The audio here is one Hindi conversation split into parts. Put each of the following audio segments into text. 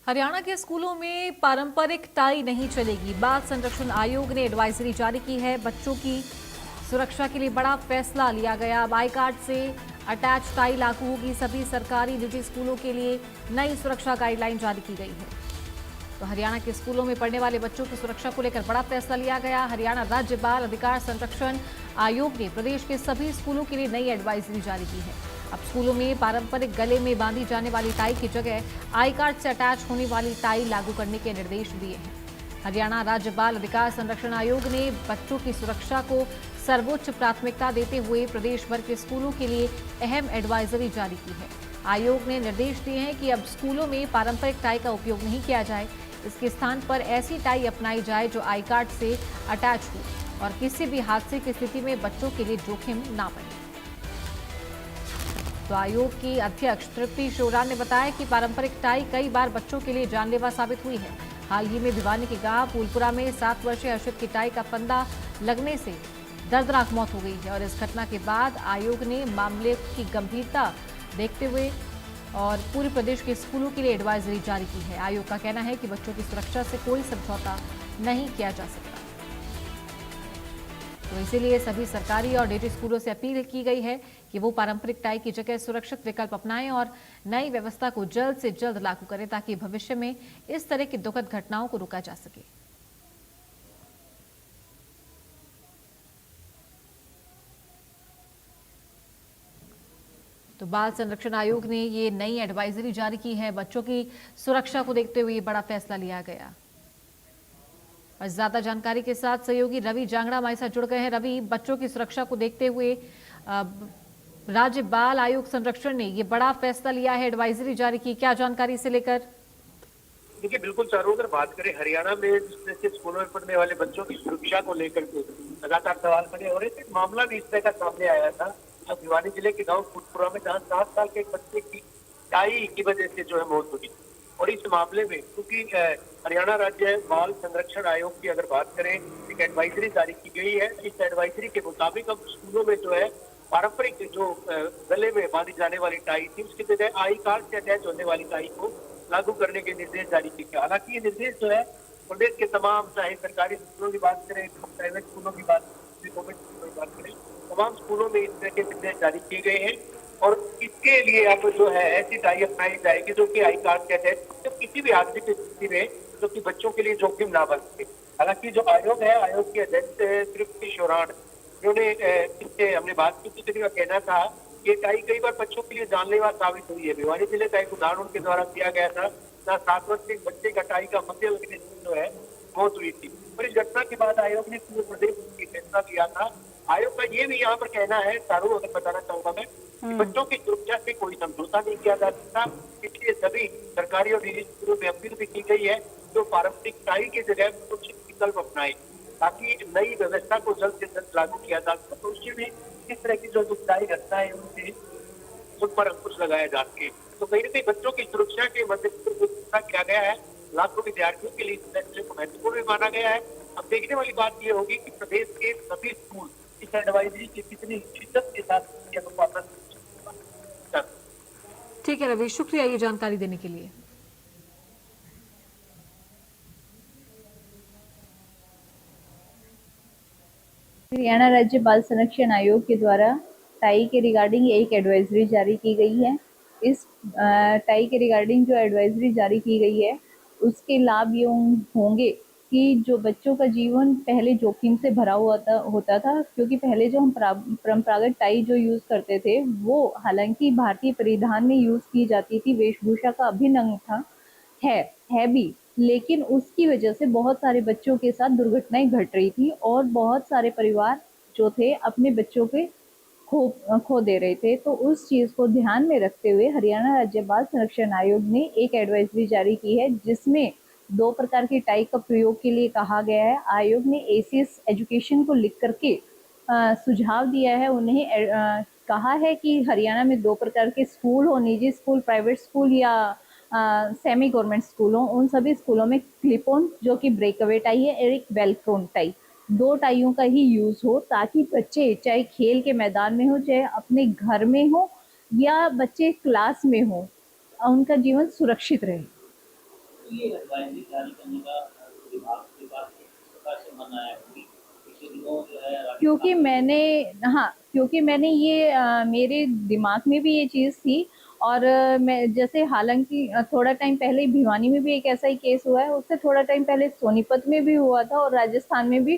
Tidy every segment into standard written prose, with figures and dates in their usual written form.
हरियाणा के स्कूलों में पारंपरिक टाई नहीं चलेगी। बाल संरक्षण आयोग ने एडवाइजरी जारी की है। बच्चों की सुरक्षा के लिए बड़ा फैसला लिया गया। अब आई कार्ड से अटैच टाई लागू होगी। सभी सरकारी निजी स्कूलों के लिए नई सुरक्षा गाइडलाइन जारी की गई है। तो हरियाणा के स्कूलों में पढ़ने वाले बच्चों की सुरक्षा को लेकर बड़ा फैसला लिया गया। हरियाणा राज्य बाल अधिकार संरक्षण आयोग ने प्रदेश के सभी स्कूलों के लिए नई एडवाइजरी जारी की है। अब स्कूलों में पारंपरिक गले में बांधी जाने वाली टाई की जगह आई कार्ड से अटैच होने वाली टाई लागू करने के निर्देश दिए हैं। हरियाणा राज्य बाल अधिकार संरक्षण आयोग ने बच्चों की सुरक्षा को सर्वोच्च प्राथमिकता देते हुए प्रदेश भर के स्कूलों के लिए अहम एडवाइजरी जारी की है। आयोग ने निर्देश दिए हैं कि अब स्कूलों में पारंपरिक टाई का उपयोग नहीं किया जाए। इसके स्थान पर ऐसी टाई अपनाई जाए जो आई कार्ड से अटैच हो और किसी भी हादसे की स्थिति में बच्चों के लिए जोखिम ना बने। तो आयोग की अध्यक्ष तृप्ति शोरान ने बताया कि पारंपरिक टाई कई बार बच्चों के लिए जानलेवा साबित हुई है। हाल ही में भिवानी के गांव फूलपुरा में 7 वर्षीय हर्षित की टाई का फंदा लगने से दर्दनाक मौत हो गई है और इस घटना के बाद आयोग ने मामले की गंभीरता देखते हुए और पूरे प्रदेश के स्कूलों के लिए एडवाइजरी जारी की है। आयोग का कहना है कि बच्चों की सुरक्षा से कोई समझौता नहीं किया जा सकता। तो इसीलिए सभी सरकारी और निजी स्कूलों से अपील की गई है कि वो पारंपरिक टाई की जगह सुरक्षित विकल्प अपनाएं और नई व्यवस्था को जल्द से जल्द लागू करें ताकि भविष्य में इस तरह की दुखद घटनाओं को रोका जा सके। तो बाल संरक्षण आयोग ने ये नई एडवाइजरी जारी की है। बच्चों की सुरक्षा को देखते हुए बड़ा फैसला लिया गया। और ज्यादा जानकारी के साथ सहयोगी रवि जांगड़ा हमारे साथ जुड़ गए हैं। रवि, बच्चों की सुरक्षा को देखते हुए राज्य बाल आयोग संरक्षण ने ये बड़ा फैसला लिया है, एडवाइजरी जारी की, क्या जानकारी से लेकर? देखिए, बिल्कुल चारों अगर बात करें हरियाणा में जिस तरह से स्कूलों में पढ़ने वाले बच्चों की सुरक्षा को लेकर के लगातार सवाल खड़े हो रहे थे। मामला भी इस तरह का सामने आया था जब भिवानी जिले के गांव फुटपुरा में जहां 7 साल के एक बच्चे की टाई की वजह से जो है मौत हुई। और इस मामले में क्योंकि हरियाणा राज्य बाल संरक्षण आयोग की अगर बात करें, एक एडवाइजरी जारी की गई है। इस एडवाइजरी के मुताबिक अब स्कूलों में जो है पारंपरिक जो गले में बांधी जाने वाली टाई थी उसकी जगह आई कार्ड से अटैच होने वाली टाई को लागू करने के निर्देश जारी किए गए। हालांकि ये निर्देश जो है प्रदेश के तमाम, चाहे सरकारी स्कूलों की बात करें, प्राइवेट स्कूलों की बात करें, गवर्नमेंट स्कूलों की बात करें, तमाम स्कूलों में इस तरह के निर्देश जारी किए गए हैं। और इसके लिए अब जो है ऐसी टाई अपनाई जाएगी जो कि आई कार्ड के तहत जब किसी भी हादसे की स्थिति में जो कि बच्चों के लिए जोखिम ना बन सके। हालांकि जो आयोग है, आयोग के अध्यक्ष तृप्ति शोरान, उन्होंने इससे हमने बात की थी, का कहना था ये टाई कई बार बच्चों के लिए जानलेवा साबित हुई है। भिवानी जिले का एक उदाहरण उनके द्वारा दिया गया था जहाँ 7 वर्षीय एक बच्चे का टाई का फंदे लगने से जो है मौत हुई थी। और इस घटना के बाद आयोग ने पूरे प्रदेश में फैसला लिया था। आयोग का ये भी यहाँ पर कहना है, चारों अगर बताना चाहूंगा मैं, कि बच्चों की सुरक्षा से कोई समझौता नहीं किया जा सकता। इसलिए सभी सरकारी और निजी स्कूलों में अपील भी की गई है जो पारंपरिक टाई की जगह सुरक्षित विकल्प अपनाए ताकि नई व्यवस्था को जल्द से जल्द लागू किया जा सके। तो उससे भी इस तरह की जो दुखदायी घटनाएं है उनसे उन पर अंकुश लगाया जा सके। तो कहीं ना कहीं बच्चों की सुरक्षा के मद्देनजर फैसला किया गया है। लाखों विद्यार्थियों के लिए इस फैसले को महत्वपूर्ण भी माना गया है। अब देखने वाली बात ये होगी कि प्रदेश के सभी स्कूल इस एडवाइजरी की कितनी शिद्दत के साथ अनुपालन। ठीक है रवि, शुक्रिया ये जानकारी देने के लिए। हरियाणा राज्य बाल संरक्षण आयोग के द्वारा टाई के रिगार्डिंग एक एडवाइजरी जारी की गई है। इस टाई के रिगार्डिंग जो एडवाइजरी जारी की गई है उसके लाभ ये होंगे कि जो बच्चों का जीवन पहले जोखिम से भरा हुआ होता था, क्योंकि पहले जो हम परंपरागत टाई जो यूज करते थे वो हालांकि भारतीय परिधान में यूज की जाती थी, वेशभूषा का अभिन्न अंग था, है भी, लेकिन उसकी वजह से बहुत सारे बच्चों के साथ दुर्घटनाएं घट रही थी और बहुत सारे परिवार जो थे अपने बच्चों के खो दे रहे थे। तो उस चीज को ध्यान में रखते हुए हरियाणा राज्य बाल संरक्षण आयोग ने एक एडवाइजरी जारी की है जिसमें 2 प्रकार की टाई का प्रयोग के लिए कहा गया है। आयोग ने एसीएस एजुकेशन को लिख करके सुझाव दिया है, उन्हें कहा है कि हरियाणा में 2 प्रकार के स्कूल हो, निजी स्कूल, प्राइवेट स्कूल या सेमी गवर्नमेंट स्कूलों, उन सभी स्कूलों में क्लिप ऑन जो कि ब्रेकअवे टाई है और एक वेलक्रोन टाई, 2 टाइयों का ही यूज हो ताकि बच्चे चाहे खेल के मैदान में हो, चाहे अपने घर में हो या बच्चे क्लास में हो, उनका जीवन सुरक्षित रहे। तो ये एडवाइजरी जारी करने का विभाग के पास किस प्रकार से मन आया? क्योंकि पिछले दिनों जो है क्योंकि राजस्थान में मैंने ये मेरे दिमाग में भी ये चीज़ थी। और मैं जैसे हालांकि थोड़ा टाइम पहले भिवानी में भी एक ऐसा ही केस हुआ है, उससे थोड़ा टाइम पहले सोनीपत में भी हुआ था और राजस्थान में भी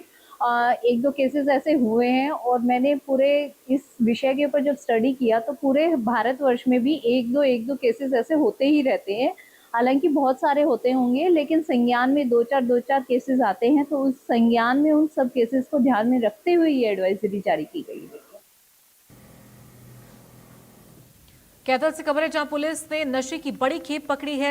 एक दो केसेस ऐसे हुए हैं। और मैंने पूरे इस विषय के ऊपर जब स्टडी किया तो पूरे भारतवर्ष में भी एक दो केसेस ऐसे होते ही रहते हैं। हालांकि बहुत सारे होते होंगे, लेकिन संज्ञान में दो चार केसेस आते हैं, तो उस संज्ञान में उन सब केसेस को ध्यान में रखते हुए ये एडवाइजरी जारी की गई है। कैथल से खबर है, जहां पुलिस ने नशे की बड़ी खेप पकड़ी है।